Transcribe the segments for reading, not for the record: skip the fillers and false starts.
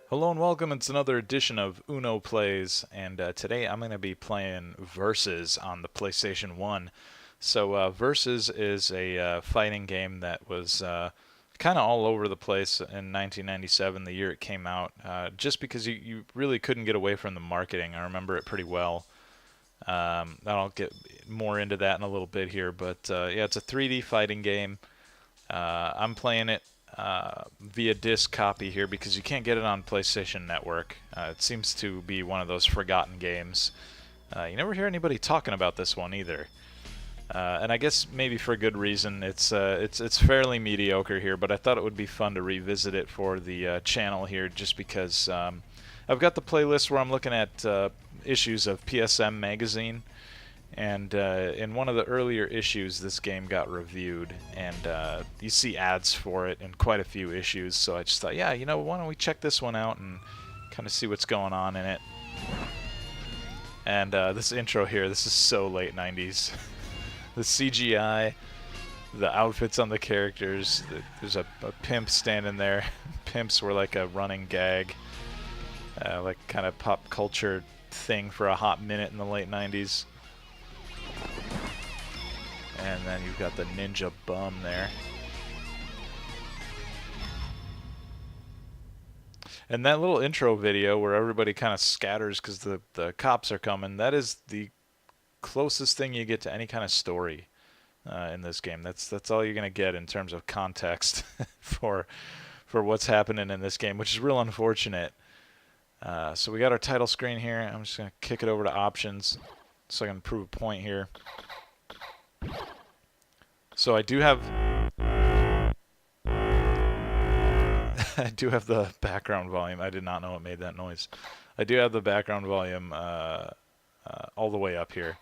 Hello and welcome. It's another edition of Uno Plays, and today I'm going to be playing Versus on the PlayStation 1. So Versus is a fighting game that was kind of all over the place in 1997, the year it came out, just because you really couldn't get away from the marketing. I remember it pretty well. I'll get more into that in a little bit here, but yeah, it's a 3D fighting game. I'm playing it via disc copy here because you can't get it on PlayStation Network. It seems to be one of those forgotten games. You never hear anybody talking about this one either. And I guess maybe for good reason. It's fairly mediocre here, but I thought it would be fun to revisit it for the channel here, just because I've got the playlist where I'm looking at issues of PSM magazine. And in one of the earlier issues, this game got reviewed, and you see ads for it in quite a few issues, so I just thought, yeah, you know, why don't we check this one out and kind of see what's going on in it. And this intro here, this is so late 90s. The CGI, the outfits on the characters, there's a pimp standing there. Pimps were like a running gag, like kind of pop culture thing for a hot minute in the late 90s. And then you've got the ninja bum there. And that little intro video where everybody kind of scatters because the cops are coming, that is the closest thing you get to any kind of story in this game. That's all you're going to get in terms of context for what's happening in this game, which is real unfortunate. So we got our title screen here. I'm just going to kick it over to options so I can prove a point here. So I do have the background volume. I did not know it made that noise. I do have the background volume all the way up here,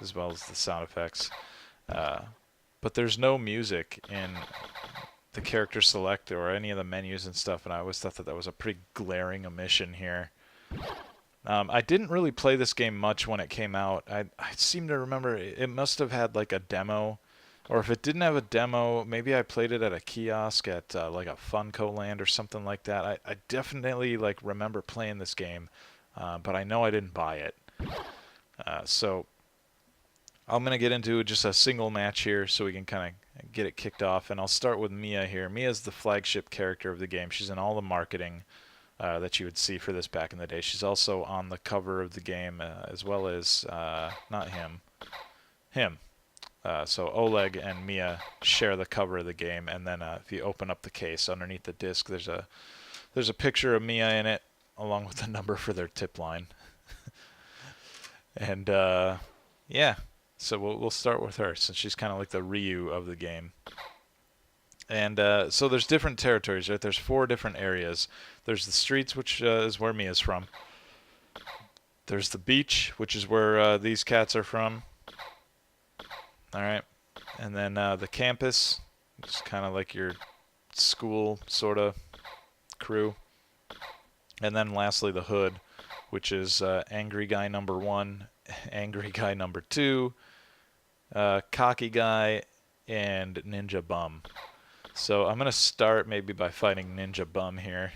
as well as the sound effects. But there's no music in the character select or any of the menus and stuff, and I always thought that was a pretty glaring omission here. I didn't really play this game much when it came out. I seem to remember it must have had like a demo, or if it didn't have a demo, maybe I played it at a kiosk at like a Funko Land or something like that. I definitely like remember playing this game, but I know I didn't buy it. So I'm gonna get into just a single match here so we can kind of get it kicked off, and I'll start with Mia here. Mia's the flagship character of the game. She's in all the marketing that you would see for this back in the day. She's also on the cover of the game, as well as not him. So Oleg and Mia share the cover of the game, and then if you open up the case underneath the disc, there's a picture of Mia in it, along with the number for their tip line. And yeah, so we'll start with her since she's kind of like the Ryu of the game. And so there's different territories, right? There's 4 different areas. There's the streets, which is where Mia's from. There's the beach, which is where these cats are from. Alright. And then the campus, which is kind of like your school sort of crew. And then lastly the hood, which is angry guy number 1, angry guy number 2, cocky guy, and ninja bum. So I'm going to start maybe by fighting Ninja Bum here.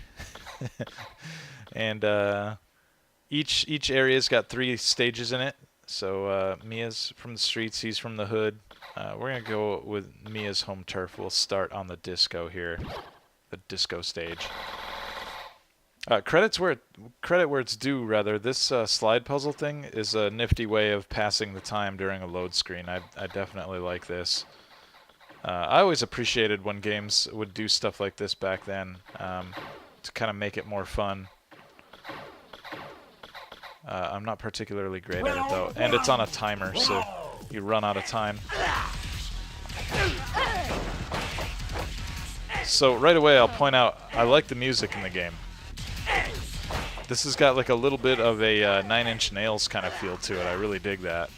And each area's got 3 stages in it. So Mia's from the streets, he's from the hood. We're going to go with Mia's home turf. We'll start on the disco here, the disco stage. Credit where it's due, rather. This slide puzzle thing is a nifty way of passing the time during a load screen. I definitely like this. I always appreciated when games would do stuff like this back then, to kind of make it more fun. I'm not particularly great at it though, and it's on a timer, so you run out of time. So right away I'll point out, I like the music in the game. This has got like a little bit of a 9 Inch Nails kind of feel to it. I really dig that.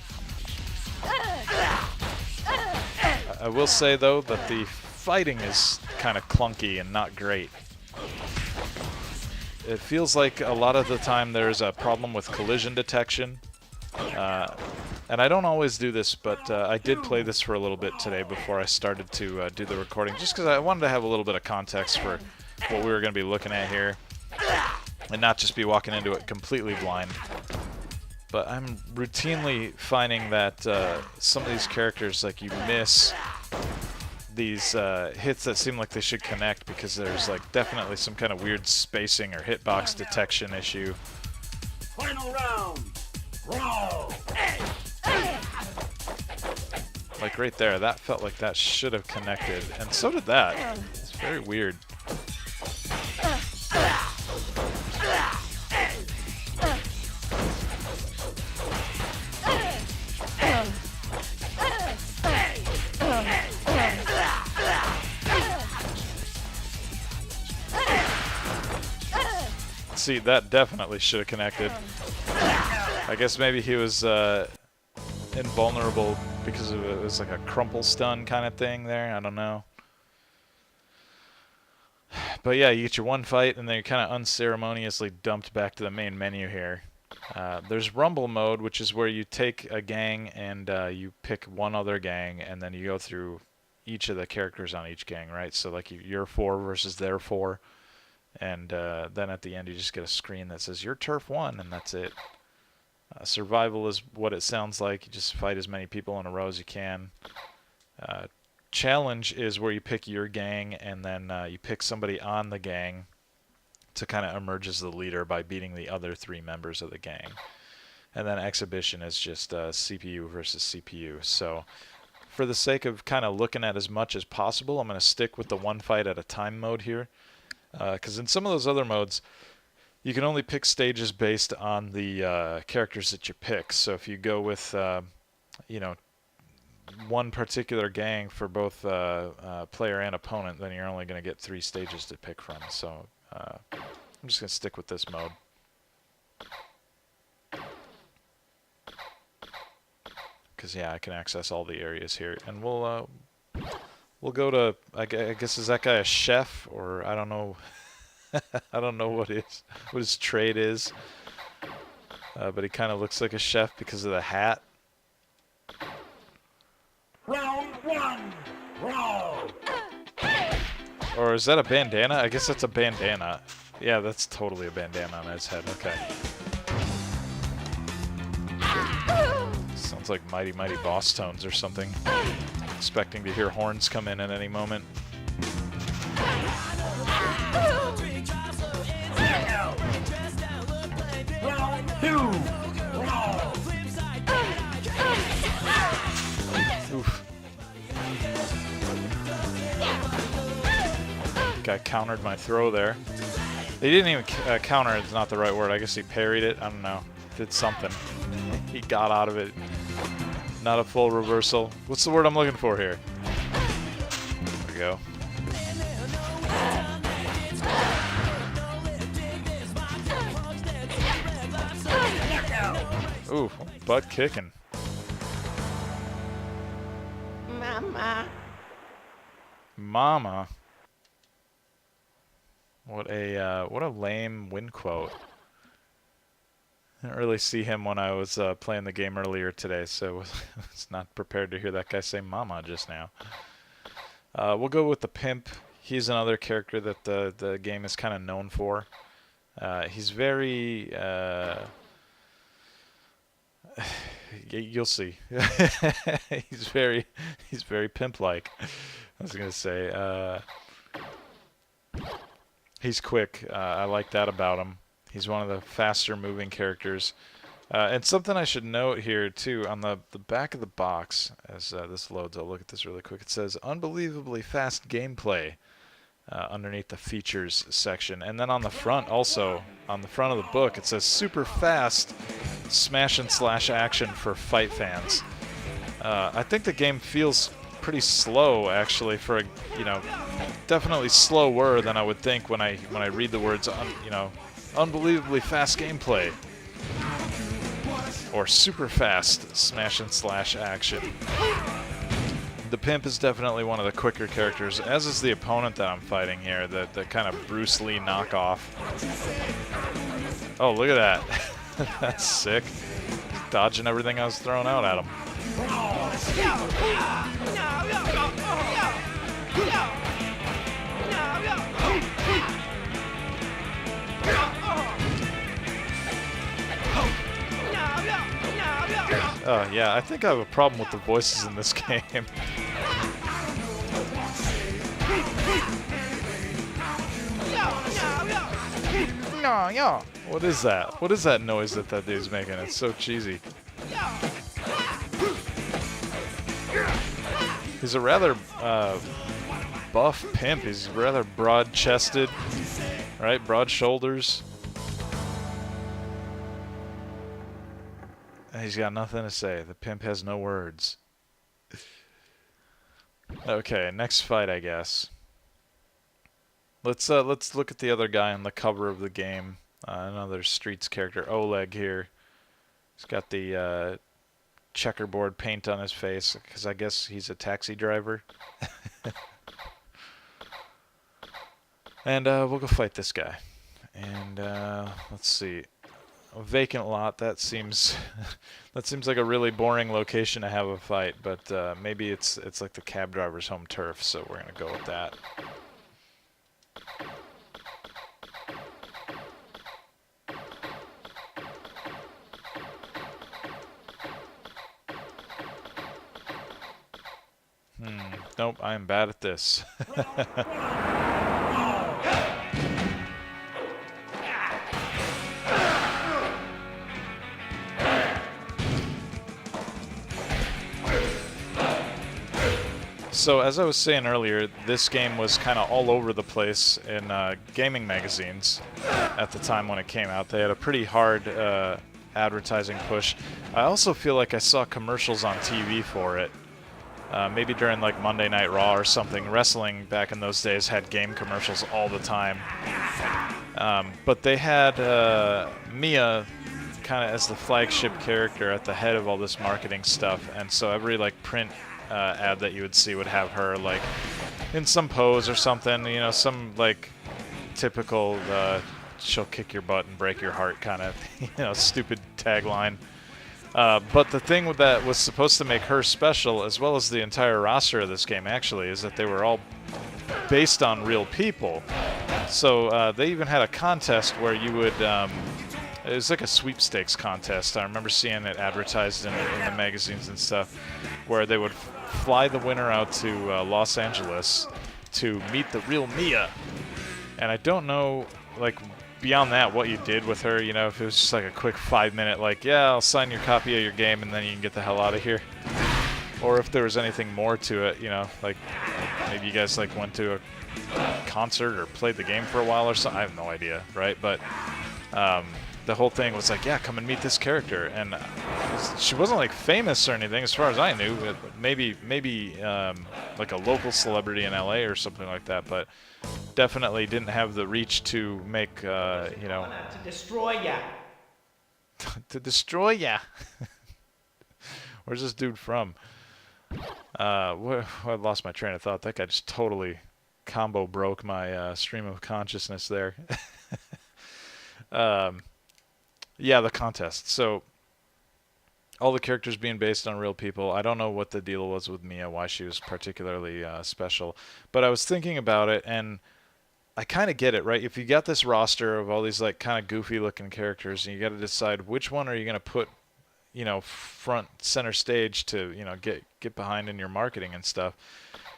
I will say, though, that the fighting is kind of clunky and not great. It feels like a lot of the time there's a problem with collision detection. And I don't always do this, but I did play this for a little bit today before I started to do the recording, just because I wanted to have a little bit of context for what we were going to be looking at here, and not just be walking into it completely blind. But I'm routinely finding that some of these characters, like, you miss these hits that seem like they should connect because there's like definitely some kind of weird spacing or hitbox detection issue. Final round. Brawl. Like right there, that felt like that should have connected, and so did that. It's very weird. See, that definitely should have connected. I guess maybe he was invulnerable because of it was like a crumple stun kind of thing there. I don't know. But yeah, you get your one fight, and then you're kind of unceremoniously dumped back to the main menu here. There's Rumble mode, which is where you take a gang and you pick one other gang, and then you go through each of the characters on each gang, right? So like your 4 versus their 4. And then at the end you just get a screen that says your turf won, and that's it. Survival is what it sounds like. You just fight as many people in a row as you can. Challenge is where you pick your gang, and then you pick somebody on the gang to kind of emerge as the leader by beating the other 3 members of the gang. And then exhibition is just CPU versus CPU. So for the sake of kind of looking at as much as possible, I'm going to stick with the one fight at a time mode here. Because in some of those other modes, you can only pick stages based on the characters that you pick. So if you go with, you know, one particular gang for both player and opponent, then you're only going to get 3 stages to pick from. So I'm just going to stick with this mode. Because, yeah, I can access all the areas here. And we'll go to, I guess, is that guy a chef? Or I don't know. I don't know what his trade is. But he kind of looks like a chef because of the hat. Round 1. Brawl. Or is that a bandana? I guess that's a bandana. Yeah, that's totally a bandana on his head. Okay. Sounds like Mighty Mighty Boss tones or something. Expecting to hear horns come in at any moment. Round 2. Brawl. Oof. Guy countered my throw there. He didn't even counter, it's not the right word. I guess he parried it. I don't know. Did something. He got out of it. Not a full reversal. What's the word I'm looking for here? There we go. Ooh, butt kicking. Mama. What a lame win quote. I didn't really see him when I was playing the game earlier today, so I was not prepared to hear that guy say mama just now. We'll go with the pimp. He's another character that the game is kind of known for. He's very... you'll see. he's very pimp-like. I was gonna say. He's quick. I like that about him. He's one of the faster moving characters. And something I should note here too, on the back of the box, as this loads, I'll look at this really quick. It says unbelievably fast gameplay underneath the features section. And then on the front also, on the front of the book, it says super fast smash and slash action for fight fans. I think the game feels pretty slow actually for a, you know, definitely slower than I would think when I read the words you know, unbelievably fast gameplay or super fast smash and slash action. The pimp is definitely one of the quicker characters, as is the opponent that I'm fighting here, the kind of Bruce Lee knockoff. Oh, look at that. That's sick. Dodging everything I was throwing out at him. Oh, yeah, I think I have a problem with the voices in this game. No, yeah. What is that? What is that noise that dude's making? It's so cheesy. He's a rather buff pimp. He's rather broad-chested, right? Broad shoulders. He's got nothing to say. The pimp has no words. Okay, next fight, I guess. Let's look at the other guy on the cover of the game. Another Streets character, Oleg here. He's got the checkerboard paint on his face because I guess he's a taxi driver. And we'll go fight this guy. And let's see. A vacant lot. That seems that seems like a really boring location to have a fight, but maybe it's like the cab driver's home turf, so we're gonna go with that. Nope, I am bad at this. So as I was saying earlier, this game was kind of all over the place in gaming magazines at the time when it came out. They had a pretty hard advertising push. I also feel like I saw commercials on TV for it. Maybe during like Monday Night Raw or something. Wrestling back in those days had game commercials all the time. But they had Mia kind of as the flagship character at the head of all this marketing stuff, and so every like print ad that you would see would have her like in some pose or something, you know, some like typical she'll kick your butt and break your heart kind of, you know, stupid tagline. But the thing that was supposed to make her special, as well as the entire roster of this game actually, is that they were all based on real people. So they even had a contest where you would it was like a sweepstakes contest. I remember seeing it advertised in the magazines and stuff, where they would fly the winner out to Los Angeles to meet the real Mia. And I don't know, like, beyond that, what you did with her, you know, if it was just like a quick 5-minute, like, yeah, I'll sign your copy of your game and then you can get the hell out of here. Or if there was anything more to it, you know, like maybe you guys like went to a concert or played the game for a while or something. I have no idea, right? But the whole thing was like, yeah, come and meet this character, and she wasn't like famous or anything as far as I knew. Maybe like a local celebrity in LA or something like that, but definitely didn't have the reach to make you know, to destroy ya. to destroy ya. Where's this dude from? I lost my train of thought. That guy just totally combo broke my stream of consciousness there. Yeah, the contest. So all the characters being based on real people. I don't know what the deal was with Mia, why she was particularly special, but I was thinking about it, and I kind of get it, right? If you got this roster of all these like kind of goofy looking characters, and you got to decide which one are you going to put, you know, front center stage to, you know, get behind in your marketing and stuff.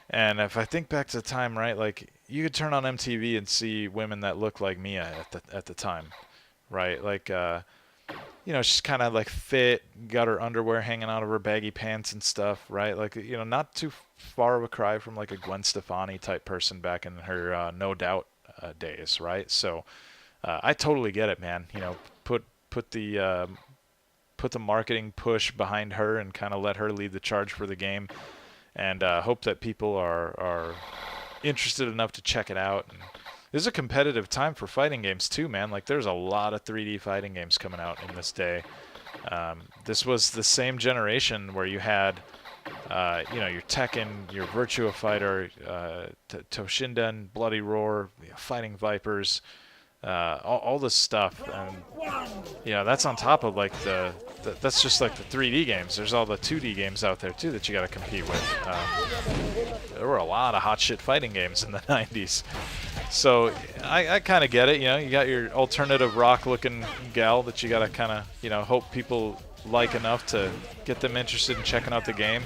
And if I think back to the time, right, like you could turn on MTV and see women that look like Mia at the time, right? Like you know, she's kind of like fit, got her underwear hanging out of her baggy pants and stuff, right? Like, you know, not too far of a cry from like a Gwen Stefani type person back in her No Doubt days, right? So I totally get it, man. You know, put the marketing push behind her and kind of let her lead the charge for the game, and hope that people are interested enough to check it out. And this is a competitive time for fighting games too, man. Like, there's a lot of 3D fighting games coming out in this day. This was the same generation where you had, you know, your Tekken, your Virtua Fighter, Toshinden, Bloody Roar, Fighting Vipers, all this stuff. And, you know, that's on top of like that's just like the 3D games. There's all the 2D games out there too that you got to compete with. There were a lot of hot shit fighting games in the 90s. So I kind of get it, you know. You got your alternative rock-looking gal that you got to kind of, you know, hope people like enough to get them interested in checking out the game.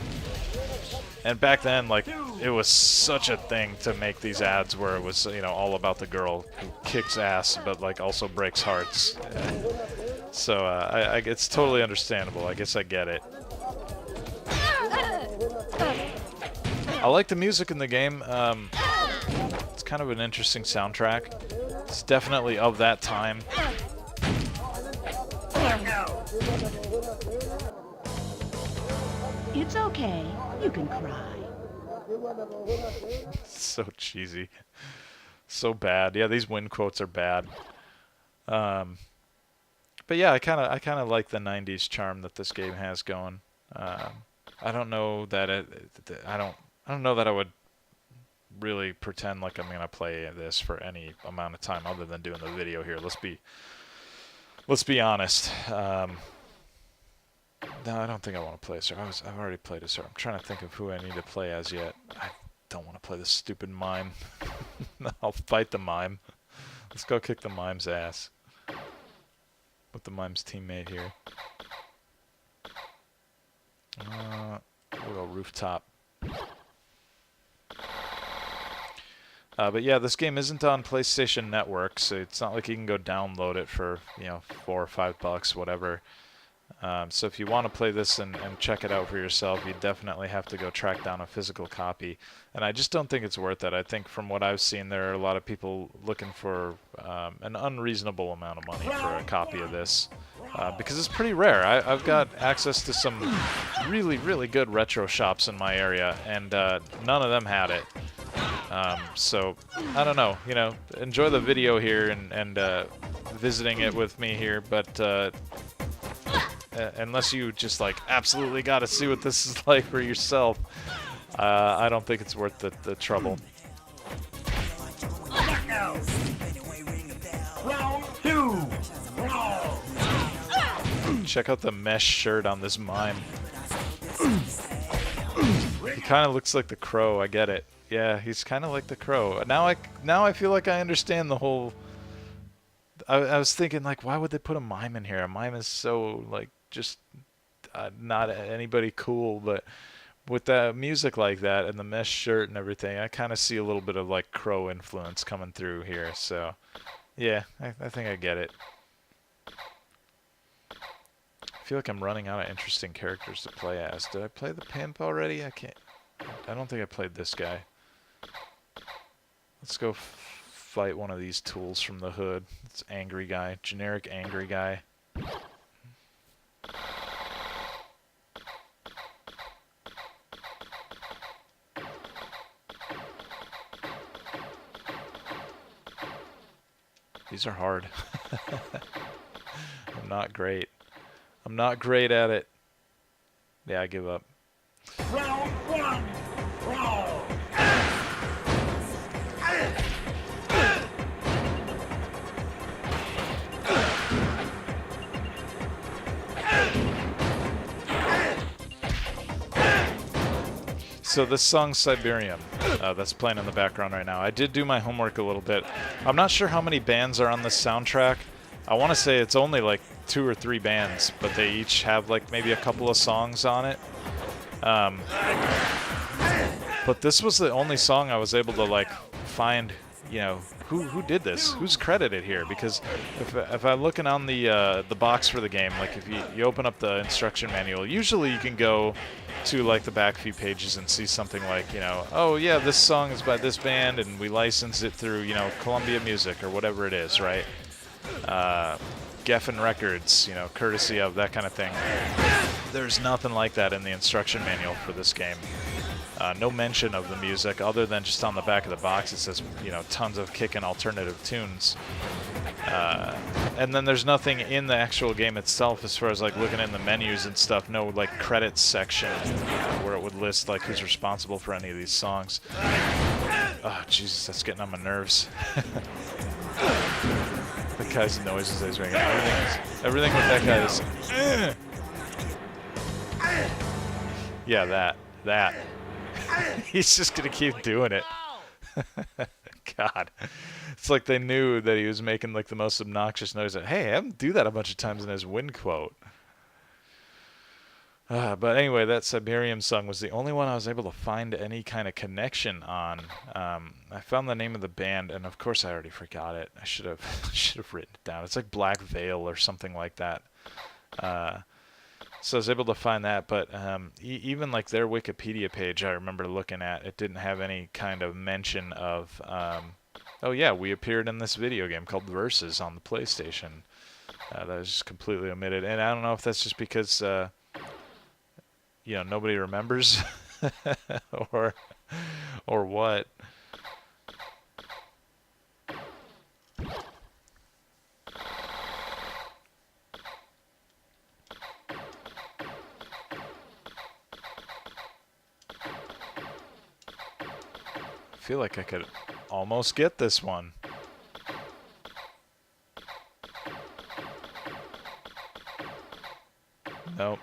And back then, like, it was such a thing to make these ads where it was, you know, all about the girl who kicks ass but, like, also breaks hearts. So, it's totally understandable. I guess I get it. I like the music in the game. It's kind of an interesting soundtrack. It's definitely of that time. It's okay. You can cry. So cheesy. So bad. Yeah, these win quotes are bad. But yeah, I kind of like the '90s charm that this game has going. I don't know that I don't know that I would really pretend like I'm gonna play this for any amount of time other than doing the video here. Let's be honest. No, I don't think I want to play a sir. I've already played a sir. I'm trying to think of who I need to play as yet. I don't want to play this stupid mime. I'll fight the mime. Let's go kick the mime's ass. With the mime's teammate here. We'll go rooftop. But yeah, this game isn't on PlayStation Network, so it's not like you can go download it for, you know, $4 or $5, whatever. So if you want to play this and check it out for yourself, you definitely have to go track down a physical copy. And I just don't think it's worth it. I think from what I've seen, there are a lot of people looking for an unreasonable amount of money for a copy of this. Because it's pretty rare. I've got access to some really, really good retro shops in my area, and none of them had it. So, I don't know. You know, enjoy the video here and visiting it with me here, but unless you just, like, absolutely got to see what this is like for yourself, I don't think it's worth the trouble. Round 2. Brawl. Check out the mesh shirt on this mime. He kind of looks like the Crow. I get it. Yeah, he's kind of like the Crow. Now I feel like I understand the whole. I was thinking, like, why would they put a mime in here? A mime is so, like, just not anybody cool, but with the music like that and the mesh shirt and everything, I kind of see a little bit of, like, Crow influence coming through here. So, yeah, I think I get it. I feel like I'm running out of interesting characters to play as. Did I play the pimp already? I don't think I played this guy. Let's go fight one of these tools from the hood. It's angry guy. Generic angry guy. These are hard. I'm not great. I'm not great at it. Yeah, I give up. Round 1. Brawl. So this song's Siberian. That's playing in the background right now. I did do my homework a little bit. I'm not sure how many bands are on this soundtrack. I want to say it's only like 2 or 3 bands, but they each have like maybe a couple of songs on it. But this was the only song I was able to like find, you know, who did this? Who's credited here? Because if I'm looking on the box for the game, like if you open up the instruction manual, usually you can go to like the back few pages and see something like, you know, oh yeah, this song is by this band and we licensed it through, you know, Columbia Music or whatever it is, right? Geffen Records, you know, courtesy of that kind of thing. There's nothing like that in the instruction manual for this game. No mention of the music other than just on the back of the box it says, you know, tons of kickin' alternative tunes. And then there's nothing in the actual game itself as far as like looking in the menus and stuff. No like credits section where it would list like who's responsible for any of these songs. Oh Jesus, that's getting on my nerves. The guy's noises that he's making. Everything with that guy is. Yeah, that. He's just gonna keep doing it. God, it's like they knew that he was making like the most obnoxious noise. Hey, have him do that a bunch of times in his win quote. But anyway, that Siberian song was the only one I was able to find any kind of connection on. I found the name of the band, and of course I already forgot it. I should have should have written it down. It's like Black Veil or something like that. So I was able to find that, but even like their Wikipedia page, I remember looking at, it didn't have any kind of mention of, oh yeah, we appeared in this video game called Versus on the PlayStation. That was just completely omitted, and I don't know if that's just because nobody remembers or what. I feel like I could almost get this one. Nope.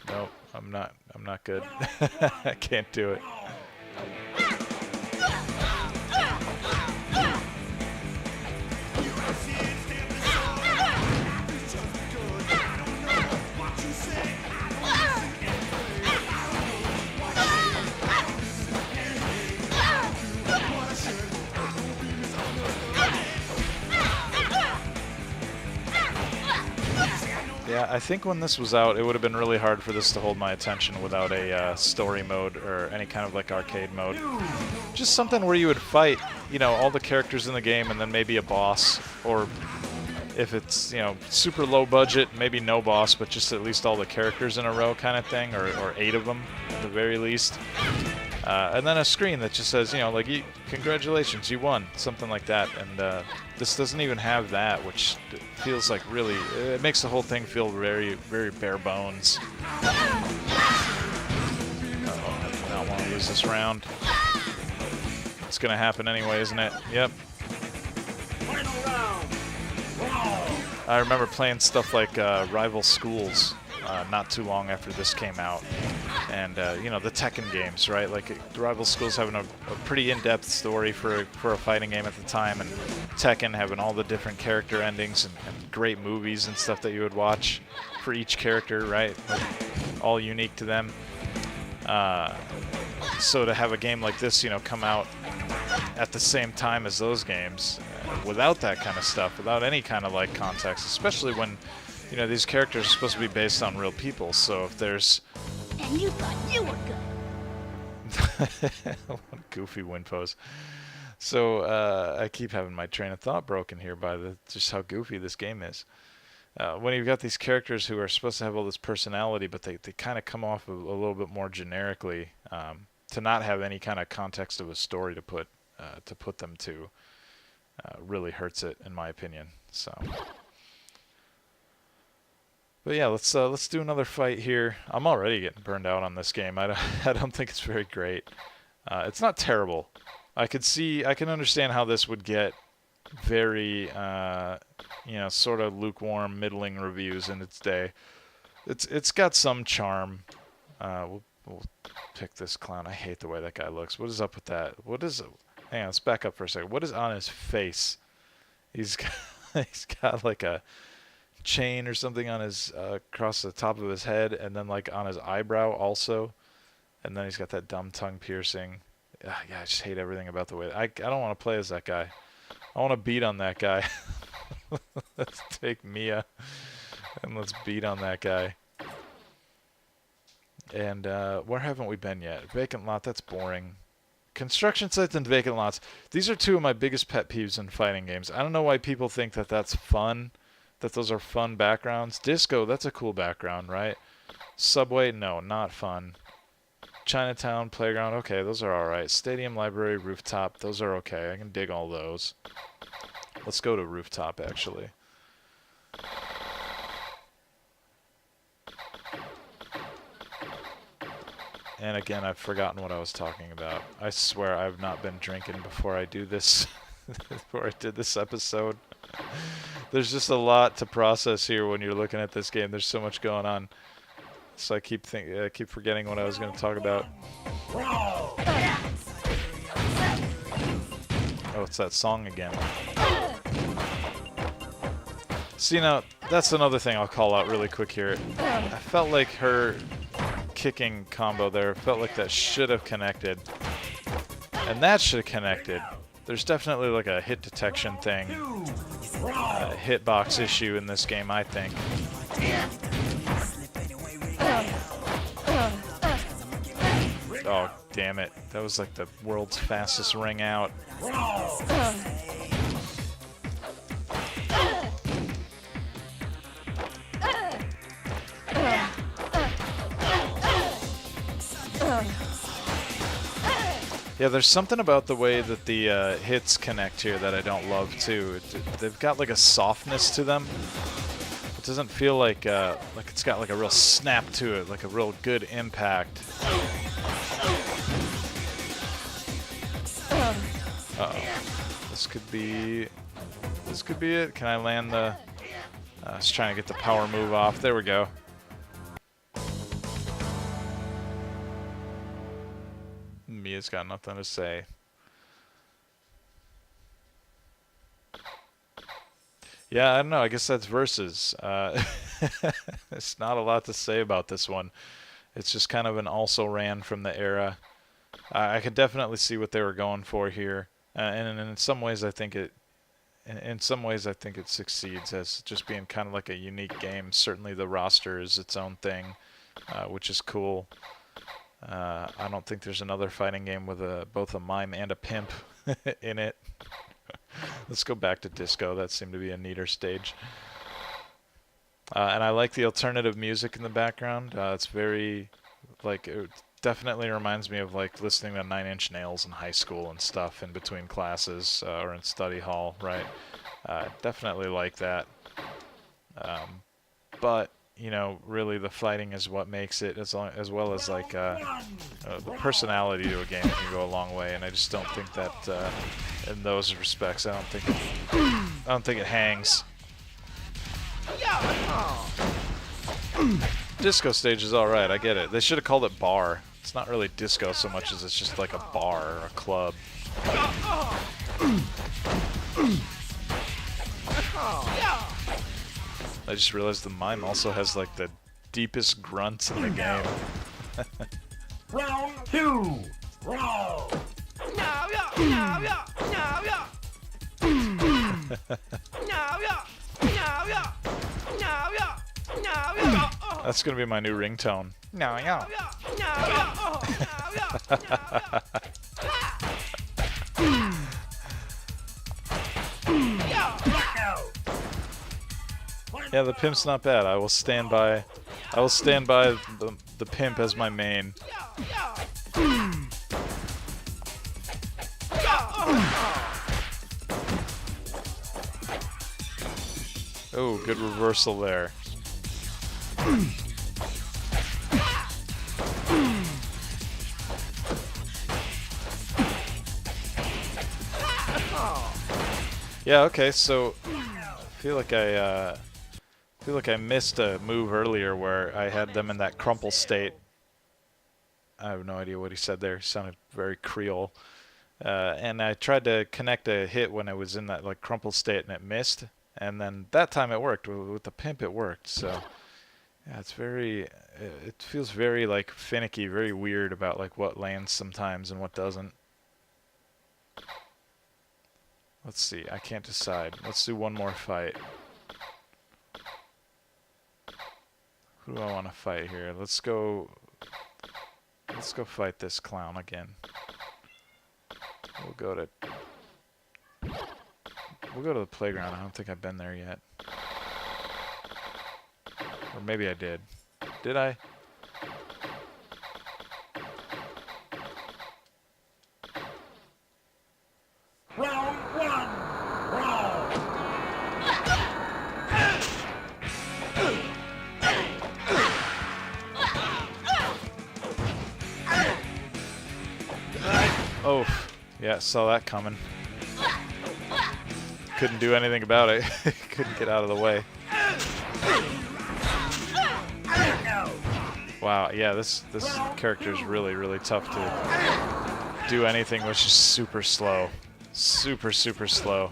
Nope. I'm not good. I can't do it. Yeah, I think when this was out, it would have been really hard for this to hold my attention without a story mode or any kind of like arcade mode. Just something where you would fight, all the characters in the game and then maybe a boss, or if it's, super low budget, maybe no boss, but just at least all the characters in a row kind of thing, or 8 of them at the very least. And then a screen that just says, like, congratulations, you won, something like that. And this doesn't even have that, which feels like really, it makes the whole thing feel very, very bare bones. Uh-oh, I do not want to lose this round. It's going to happen anyway, isn't it? Yep. I remember playing stuff like Rival Schools not too long after this came out. And, the Tekken games, right? Like, Rival Schools having a pretty in-depth story for a fighting game at the time, and Tekken having all the different character endings and great movies and stuff that you would watch for each character, right? Like, all unique to them. So to have a game like this, come out at the same time as those games, without that kind of stuff, without any kind of, like, context, especially when, these characters are supposed to be based on real people, so if there's... And you thought you were good. What a goofy win pose. So, I keep having my train of thought broken here by just how goofy this game is. When you've got these characters who are supposed to have all this personality, but they kind of come off a little bit more generically, to not have any kind of context of a story to put them to, really hurts it, in my opinion. So... But yeah, let's do another fight here. I'm already getting burned out on this game. I don't think it's very great. It's not terrible. I can understand how this would get very, sort of lukewarm, middling reviews in its day. It's got some charm. We'll pick this clown. I hate the way that guy looks. What is up with that? Hang on, let's back up for a second. What is on his face? He's got like a chain or something on his across the top of his head, and then like on his eyebrow also, and then he's got that dumb tongue piercing. Yeah, I just hate everything about the way I don't want to play as that guy. I want to beat on that guy. Let's take Mia and let's beat on that guy. And where haven't we been yet? Vacant lot, that's boring. Construction sites and vacant lots, these are two of my biggest pet peeves in fighting games. I don't know why people think that that's fun, that those are fun backgrounds. Disco, that's a cool background, right? Subway, no, not fun. Chinatown, playground, okay, those are alright. Stadium, library, rooftop, those are okay. I can dig all those. Let's go to rooftop, actually. And again, I've forgotten what I was talking about. I swear I've not been drinking before I do this, before I did this episode. There's just a lot to process here when you're looking at this game. There's so much going on. So I keep forgetting what I was going to talk about. Oh, it's that song again. See, now, that's another thing I'll call out really quick here. I felt like her kicking combo there. Felt like that should have connected. And that should have connected. There's definitely like a hit detection thing. Hitbox issue in this game, I think. Oh, damn it. That was like the world's fastest ring out. Yeah, there's something about the way that the hits connect here that I don't love too. They've got like a softness to them. It doesn't feel like it's got like a real snap to it, like a real good impact. Uh-oh. This could be it. Can I land the... I was trying to get the power move off. There we go. Mia's got nothing to say. Yeah, I don't know. I guess that's Versus. There's not a lot to say about this one. It's just kind of an also-ran from the era. I could definitely see what they were going for here, and in some ways, I think it. In some ways, I think it succeeds as just being kind of like a unique game. Certainly, the roster is its own thing, which is cool. I don't think there's another fighting game with both a mime and a pimp in it. Let's go back to Disco. That seemed to be a neater stage. And I like the alternative music in the background. It's very, like, it definitely reminds me of like listening to Nine Inch Nails in high school and stuff in between classes or in study hall, right? Definitely like that. But you know, really the fighting is what makes it, as well as like the personality to a game can go a long way, and I just don't think that in those respects, I don't think it hangs. Disco stage is all right. I get it. They should have called it bar. It's not really disco so much as it's just like a bar or a club. I just realized the mime also has like the deepest grunts in the game. Round 2. Brawl. That's gonna be my new ringtone. No, yeah. Yeah, the pimp's not bad. I will stand by the pimp as my main. Oh, good reversal there. Yeah, okay, so I feel like I missed a move earlier where I had them in that crumple state. I have no idea what he said there. It sounded very Creole. And I tried to connect a hit when I was in that like crumple state and it missed. And then that time it worked. With the pimp it worked. So yeah, it feels very like finicky, very weird about like what lands sometimes and what doesn't. Let's see. I can't decide. Let's do one more fight. Who do I want to fight here? Let's go fight this clown again. We'll go to the playground. I don't think I've been there yet. Or maybe I did. Did I? Round 1. Brawl. Oh, yeah, saw that coming. Couldn't do anything about it. Couldn't get out of the way. Wow, yeah, this character is really, really tough to do anything, which is super slow. Super, super slow.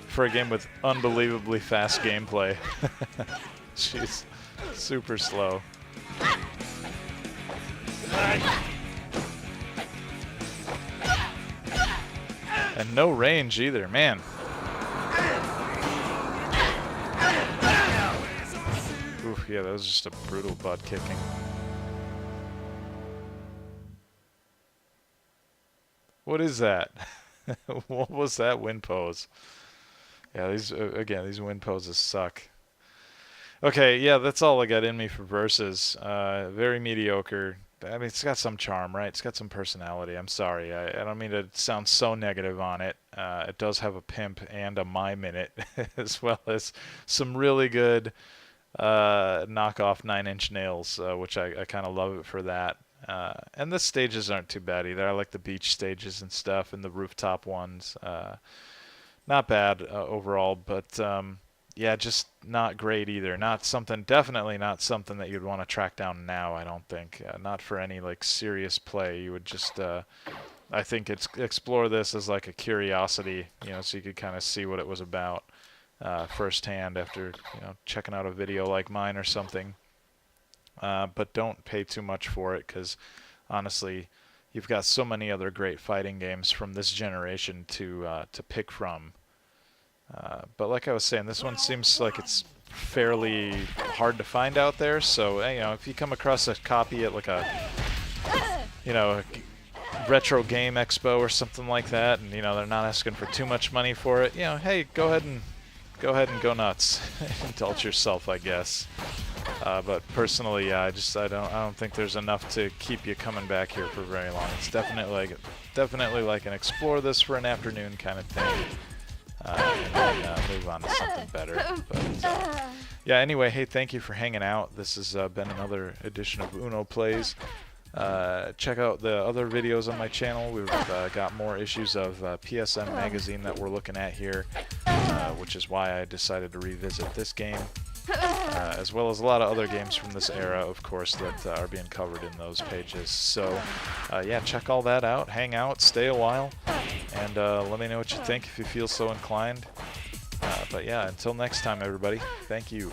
For a game with unbelievably fast gameplay. Jeez. Super slow. And no range either, man. Oof, yeah, that was just a brutal butt kicking. What is that? What was that wind pose? Yeah, these again, these wind poses suck. Okay, yeah, that's all I got in me for versus. Very mediocre. I mean, it's got some charm, right? It's got some personality. I'm sorry. I don't mean to sound so negative on it. It does have a pimp and a mime in it, as well as some really good knockoff 9-inch nails, which I kind of love it for that. And the stages aren't too bad either. I like the beach stages and stuff, and the rooftop ones. Not bad overall, but yeah, just not great either. Not something, definitely not something that you'd want to track down now. I don't think. Not for any like serious play. You would just, I think, explore this as like a curiosity, you know, so you could kind of see what it was about firsthand after, you know, checking out a video like mine or something. But don't pay too much for it, because honestly, you've got so many other great fighting games from this generation to pick from. But like I was saying, this one seems like it's fairly hard to find out there. So you know, if you come across a copy at like a, you know, a retro game expo or something like that, and you know they're not asking for too much money for it, you know, hey, go ahead and go nuts, indulge yourself, I guess. But personally, I don't think there's enough to keep you coming back here for very long. It's definitely like an explore this for an afternoon kind of thing, and then move on to something better. But yeah, anyway, hey, thank you for hanging out. This has been another edition of Uno Plays. Check out the other videos on my channel. We've got more issues of PSN Magazine that we're looking at here, which is why I decided to revisit this game. As well as a lot of other games from this era, of course, that are being covered in those pages. So, yeah, check all that out. Hang out, stay a while, and let me know what you think if you feel so inclined. But yeah, until next time, everybody, thank you.